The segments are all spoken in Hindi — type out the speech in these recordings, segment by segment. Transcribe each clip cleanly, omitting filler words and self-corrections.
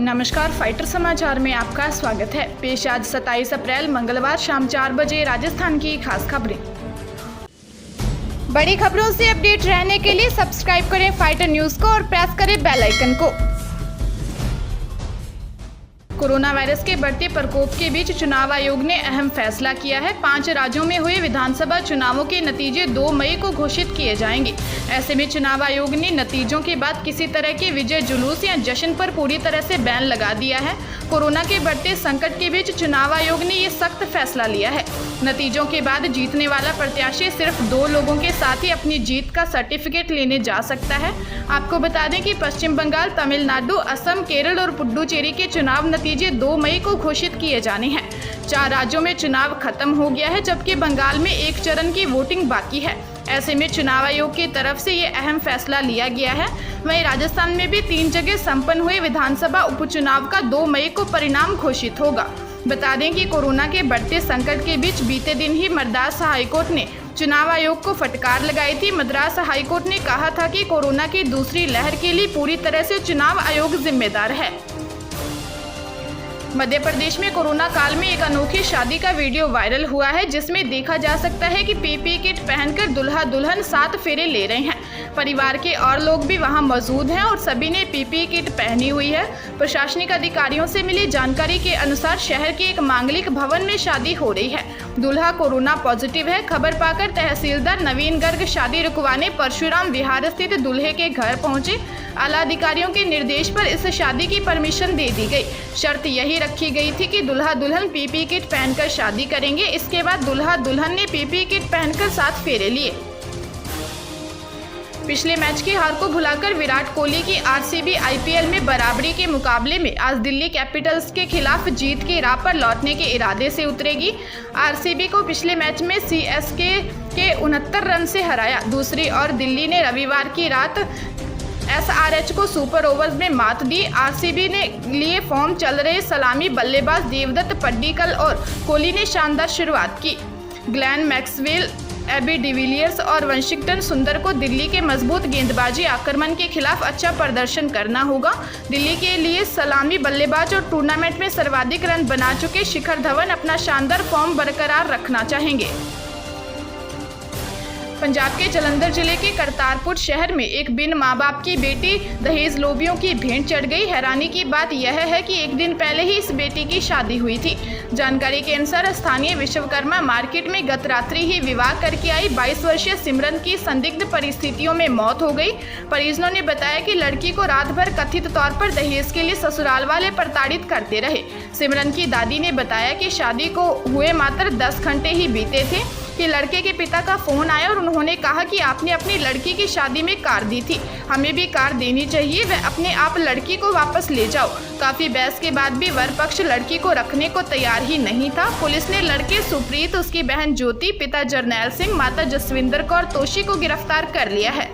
नमस्कार, फाइटर समाचार में आपका स्वागत है। पेश आज 27 अप्रैल मंगलवार शाम 4 बजे राजस्थान की खास खबरें। बड़ी खबरों से अपडेट रहने के लिए सब्सक्राइब करें फाइटर न्यूज को और प्रेस करें बेल आइकन को। कोरोना वायरस के बढ़ते प्रकोप के बीच चुनाव आयोग ने अहम फैसला किया है। 5 राज्यों में हुए विधानसभा चुनावों के नतीजे 2 मई को घोषित किए जाएंगे। ऐसे में चुनाव आयोग ने नतीजों के बाद किसी तरह के विजय जुलूस या जश्न पर पूरी तरह से बैन लगा दिया है। कोरोना के बढ़ते संकट के बीच चुनाव आयोग ने ये सख्त फैसला लिया है। नतीजों के बाद जीतने वाला प्रत्याशी सिर्फ 2 लोगों के साथ ही अपनी जीत का सर्टिफिकेट लेने जा सकता है। आपको बता दें कि पश्चिम बंगाल, तमिलनाडु, असम, केरल और पुडुचेरी के चुनाव नतीजे 2 मई को घोषित किए जाने हैं। 4 राज्यों में चुनाव खत्म हो गया है, जबकि बंगाल में 1 चरण की वोटिंग बाकी है। ऐसे में चुनाव आयोग की तरफ से ये अहम फैसला लिया गया है। वहीं राजस्थान में भी 3 जगह संपन्न हुए विधानसभा उपचुनाव का 2 मई को परिणाम घोषित होगा। बता दें कि कोरोना के बढ़ते संकट के बीच बीते दिन ही मद्रास हाईकोर्ट ने चुनाव आयोग को फटकार लगाई थी। मद्रास हाईकोर्ट ने कहा था कि कोरोना की दूसरी लहर के लिए पूरी तरह से चुनाव आयोग जिम्मेदार है। मध्य प्रदेश में कोरोना काल में एक अनोखी शादी का वीडियो वायरल हुआ है, जिसमें देखा जा सकता है कि पीपीई किट पहनकर दुल्हा दुल्हन 7 फेरे ले रहे हैं। परिवार के और लोग भी वहां मौजूद हैं और सभी ने पीपीई किट पहनी हुई है। प्रशासनिक अधिकारियों से मिली जानकारी के अनुसार शहर के एक मांगलिक भवन में शादी हो रही है। दूल्हा कोरोना पॉजिटिव है। खबर पाकर तहसीलदार नवीन गर्ग शादी रुकवाने परशुराम विहार स्थित दूल्हे के घर पहुंचे। आला अधिकारियों के निर्देश पर इस शादी की परमिशन दे दी गई। शर्त यही रखी गई थी कि दूल्हा दुल्हन पीपीई किट पहनकर शादी करेंगे। इसके बाद दूल्हा दुल्हन ने पीपीई किट पहनकर 7 फेरे लिए। पिछले मैच की हार को भुलाकर विराट कोहली की आरसीबी आईपीएल में बराबरी के मुकाबले में आज दिल्ली कैपिटल्स के खिलाफ जीत की राह पर लौटने के इरादे से उतरेगी। आरसीबी को पिछले मैच में सीएसके के 69 रन से हराया। दूसरी ओर दिल्ली ने रविवार की रात एसआरएच को सुपर ओवर्स में मात दी। आरसीबी ने लिए फॉर्म चल रहे सलामी बल्लेबाज देवदत्त पड्डीकल और कोहली ने शानदार शुरुआत की। ग्लेन मैक्सवेल, एबी डिविलियर्स और वंशिंगटन सुंदर को दिल्ली के मजबूत गेंदबाजी आक्रमण के खिलाफ अच्छा प्रदर्शन करना होगा। दिल्ली के लिए सलामी बल्लेबाज और टूर्नामेंट में सर्वाधिक रन बना चुके शिखर धवन अपना शानदार फॉर्म बरकरार रखना चाहेंगे। पंजाब के जलंधर जिले के करतारपुर शहर में एक बिन मां बाप की बेटी दहेज लोभियों की भेंट चढ़ गई। हैरानी की बात यह है कि 1 दिन पहले ही इस बेटी की शादी हुई थी। जानकारी के अनुसार स्थानीय विश्वकर्मा मार्केट में गत रात्रि ही विवाह करके आई 22 वर्षीय सिमरन की संदिग्ध परिस्थितियों में मौत हो गई। परिजनों ने बताया कि लड़की को रात भर कथित तौर पर दहेज के लिए ससुराल वाले प्रताड़ित करते रहे। सिमरन की दादी ने बताया कि शादी को हुए मात्र 10 घंटे ही बीते थे कि लड़के के पिता का फोन आया और उन्होंने कहा कि आपने अपनी लड़की की शादी में कार दी थी, हमें भी कार देनी चाहिए, वह अपने आप लड़की को वापस ले जाओ। काफी बहस के बाद भी वर पक्ष लड़की को रखने को तैयार ही नहीं था। पुलिस ने लड़के सुप्रीत, उसकी बहन ज्योति, पिता जरनैल सिंह, माता जसविंदर कौर तोशी को गिरफ्तार कर लिया है।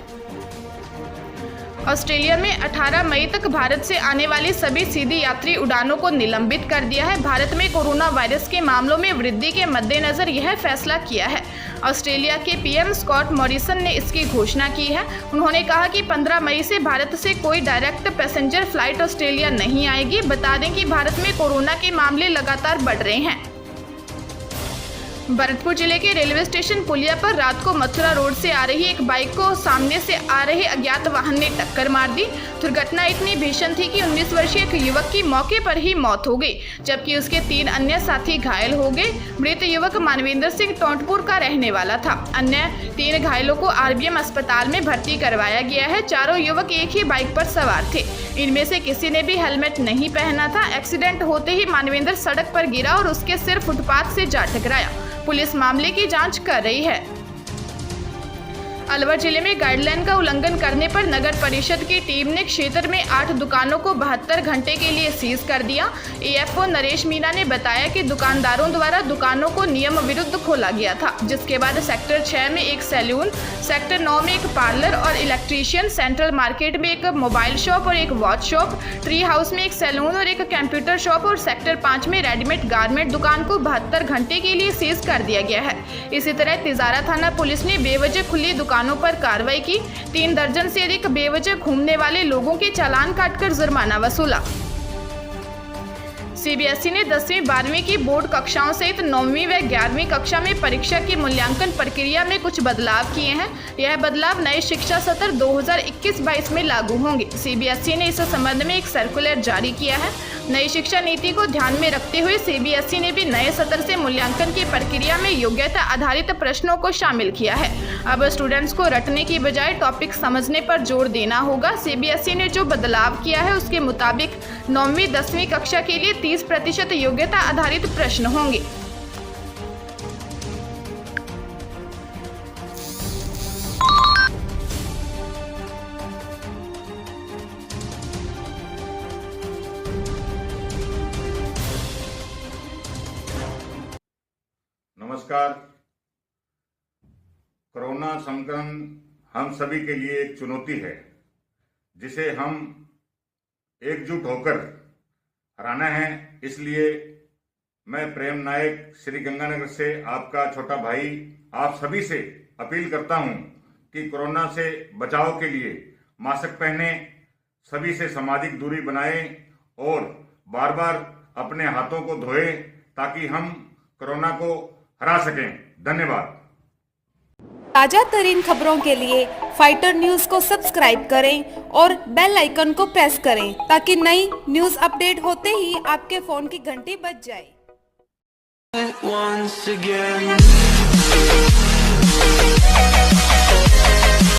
ऑस्ट्रेलिया में 18 मई तक भारत से आने वाली सभी सीधी यात्री उड़ानों को निलंबित कर दिया है। भारत में कोरोना वायरस के मामलों में वृद्धि के मद्देनजर यह फैसला किया है। ऑस्ट्रेलिया के पीएम स्कॉट मॉरिसन ने इसकी घोषणा की है। उन्होंने कहा कि 15 मई से भारत से कोई डायरेक्ट पैसेंजर फ्लाइट ऑस्ट्रेलिया नहीं आएगी। बता दें कि भारत में कोरोना के मामले लगातार बढ़ रहे हैं। भरतपुर जिले के रेलवे स्टेशन पुलिया पर रात को मथुरा रोड से आ रही एक बाइक को सामने से आ रहे अज्ञात वाहन ने टक्कर मार दी। दुर्घटना इतनी भीषण थी कि 19 वर्षीय एक युवक की मौके पर ही मौत हो गई, जबकि उसके 3 अन्य साथी घायल हो गए। मृत युवक मानवेंद्र सिंह टोंटपुर का रहने वाला था। अन्य 3 घायलों को आरबीएम अस्पताल में भर्ती करवाया गया है। चारों युवक एक ही बाइक पर सवार थे। इनमें से किसी ने भी हेलमेट नहीं पहना था। एक्सीडेंट होते ही मानवेंद्र सड़क पर गिरा और उसके सिर फुटपाथ से जा टकराया। पुलिस मामले की जांच कर रही है। अलवर जिले में गाइडलाइन का उल्लंघन करने पर नगर परिषद की टीम ने क्षेत्र में 8 दुकानों को 72 घंटे के लिए सीज कर दिया। एएफओ नरेश मीना ने बताया कि दुकानदारों द्वारा दुकानों को नियम विरुद्ध खोला गया था, जिसके बाद सेक्टर 6 में एक सैलून, सेक्टर 9 में एक पार्लर और इलेक्ट्रीशियन, सेंट्रल मार्केट में एक मोबाइल शॉप और एक वॉच शॉप, ट्री हाउस में एक सैलून और एक कंप्यूटर शॉप और सेक्टर 5 में रेडीमेड गारमेंट दुकान को 72 घंटे के लिए सीज कर दिया गया है। इसी तरह तिजारा थाना पुलिस ने बेवजह खुली दुकानों पर कार्रवाई की। 3 दर्जन से अधिक बेवजह घूमने वाले लोगों के चालान काटकर जुर्माना वसूला। सीबीएसई ने 10वीं 12वीं की बोर्ड कक्षाओं सहित 9वीं व 11वीं कक्षा में परीक्षा की मूल्यांकन प्रक्रिया में कुछ बदलाव किए हैं। यह बदलाव नए शिक्षा सत्र 2021-22 में लागू होंगे। सीबीएसई ने इस संबंध में एक सर्कुलर जारी किया है। नई शिक्षा नीति को ध्यान में रखते हुए सीबीएसई ने भी नए सत्र से मूल्यांकन की प्रक्रिया में योग्यता आधारित प्रश्नों को शामिल किया है। अब स्टूडेंट्स को रटने की बजाय टॉपिक समझने पर जोर देना होगा। सीबीएसई ने जो बदलाव किया है उसके मुताबिक 9वीं 10वीं कक्षा के लिए 30% योग्यता आधारित प्रश्न होंगे। नमस्कार। कोरोना संक्रमण हम सभी के लिए एक चुनौती है, जिसे हम एकजुट होकर हराना है। इसलिए मैं प्रेम नायक श्री गंगानगर से आपका छोटा भाई आप सभी से अपील करता हूं कि कोरोना से बचाव के लिए मास्क पहने, सभी से सामाजिक दूरी बनाएं और बार बार अपने हाथों को धोएं ताकि हम कोरोना को हरा सकें। धन्यवाद। ताजा तरीन खबरों के लिए फाइटर न्यूज को सब्सक्राइब करें और बेल आइकन को प्रेस करें ताकि नई न्यूज अपडेट होते ही आपके फोन की घंटी बज जाए। Once again